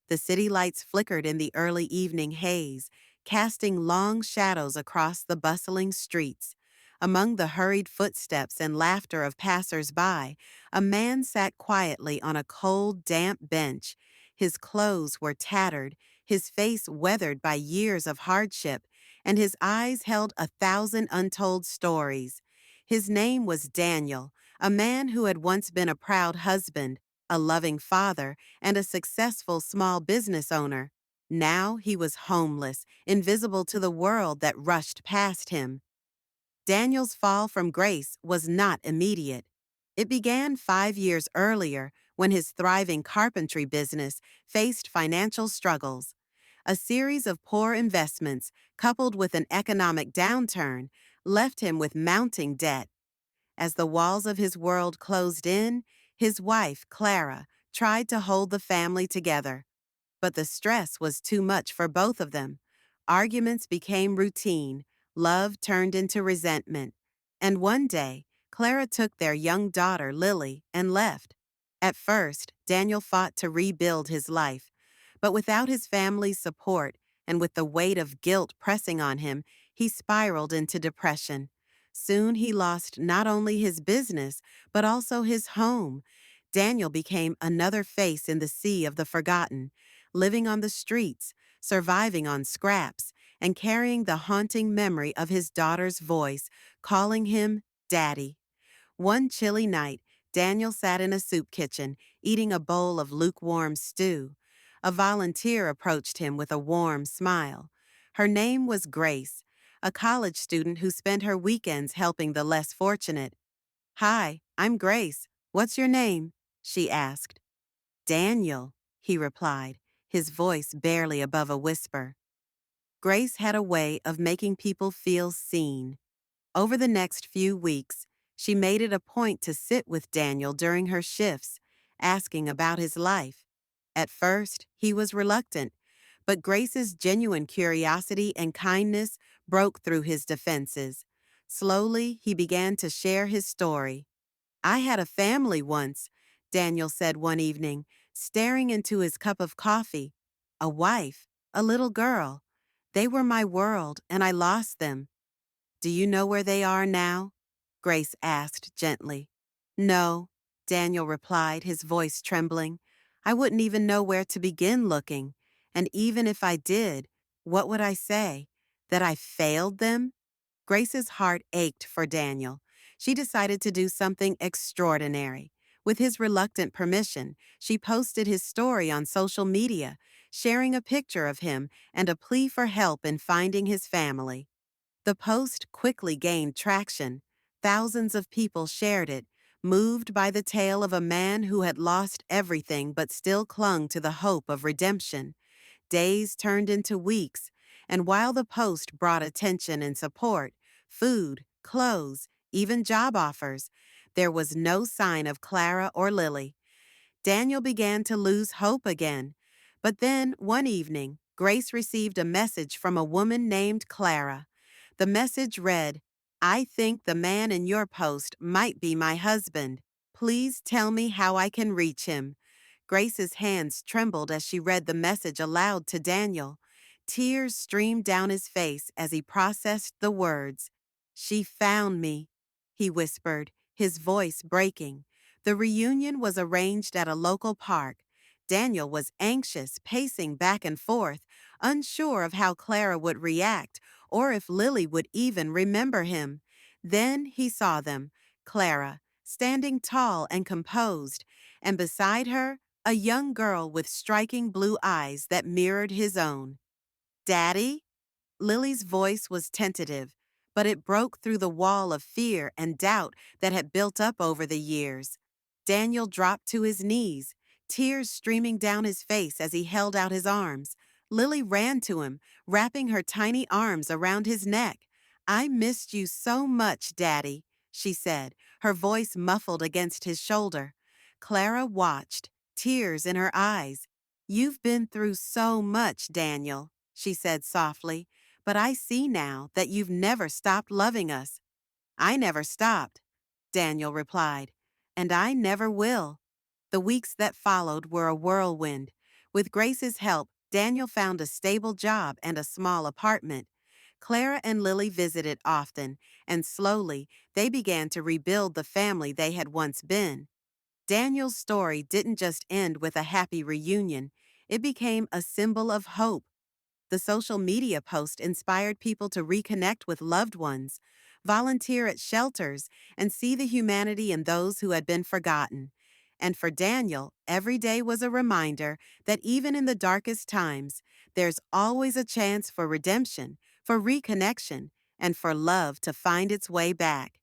The city lights flickered in the early evening haze, casting long shadows across the bustling streets. Among the hurried footsteps and laughter of passers-by, a man sat quietly on a cold, damp bench. His clothes were tattered, his face weathered by years of hardship, and his eyes held 1,000 untold stories. His name was Daniel, a man who had once been a proud husband, a loving father, and a successful small business owner. Now he was homeless, invisible to the world that rushed past him. Daniel's fall from grace was not immediate. It began 5 years earlier when his thriving carpentry business faced financial struggles. A series of poor investments, coupled with an economic downturn, left him with mounting debt. As the walls of his world closed in, his wife, Clara, tried to hold the family together. But the stress was too much for both of them. Arguments became routine, love turned into resentment. And one day, Clara took their young daughter, Lily, and left. At first, Daniel fought to rebuild his life. But without his family's support, and with the weight of guilt pressing on him, he spiraled into depression. Soon he lost not only his business, but also his home. Daniel became another face in the sea of the forgotten, living on the streets, surviving on scraps, and carrying the haunting memory of his daughter's voice, calling him Daddy. One chilly night, Daniel sat in a soup kitchen, eating a bowl of lukewarm stew. A volunteer approached him with a warm smile. Her name was Grace, a college student who spent her weekends helping the less fortunate. "Hi, I'm Grace. What's your name?" she asked. "Daniel," he replied, his voice barely above a whisper. Grace had a way of making people feel seen. Over the next few weeks, she made it a point to sit with Daniel during her shifts, asking about his life. At first, he was reluctant, but Grace's genuine curiosity and kindness broke through his defenses. Slowly, he began to share his story. "I had a family once," Daniel said one evening, staring into his cup of coffee. "A wife, a little girl. They were my world, and I lost them." "Do you know where they are now?" Grace asked gently. "No," Daniel replied, his voice trembling. "I wouldn't even know where to begin looking. And even if I did, what would I say? That I failed them?" Grace's heart ached for Daniel. She decided to do something extraordinary. With his reluctant permission, she posted his story on social media, sharing a picture of him and a plea for help in finding his family. The post quickly gained traction. Thousands of people shared it, moved by the tale of a man who had lost everything but still clung to the hope of redemption. Days turned into weeks, and while the post brought attention and support, food, clothes, even job offers, there was no sign of Clara or Lily. Daniel began to lose hope again. But then, one evening, Grace received a message from a woman named Clara. The message read, "I think the man in your post might be my husband. Please tell me how I can reach him." Grace's hands trembled as she read the message aloud to Daniel. Tears streamed down his face as he processed the words. "She found me," he whispered, his voice breaking. The reunion was arranged at a local park. Daniel was anxious, pacing back and forth, unsure of how Clara would react or if Lily would even remember him. Then he saw them, Clara, standing tall and composed, and beside her, a young girl with striking blue eyes that mirrored his own. "Daddy?" Lily's voice was tentative, but it broke through the wall of fear and doubt that had built up over the years. Daniel dropped to his knees, tears streaming down his face as he held out his arms. Lily ran to him, wrapping her tiny arms around his neck. "I missed you so much, Daddy," she said, her voice muffled against his shoulder. Clara watched, tears in her eyes. "You've been through so much, Daniel," she said softly. "But I see now that you've never stopped loving us." "I never stopped," Daniel replied, "and I never will." The weeks that followed were a whirlwind. With Grace's help, Daniel found a stable job and a small apartment. Clara and Lily visited often, and slowly, they began to rebuild the family they had once been. Daniel's story didn't just end with a happy reunion, it became a symbol of hope. The social media post inspired people to reconnect with loved ones, volunteer at shelters, and see the humanity in those who had been forgotten. And for Daniel, every day was a reminder that even in the darkest times, there's always a chance for redemption, for reconnection, and for love to find its way back.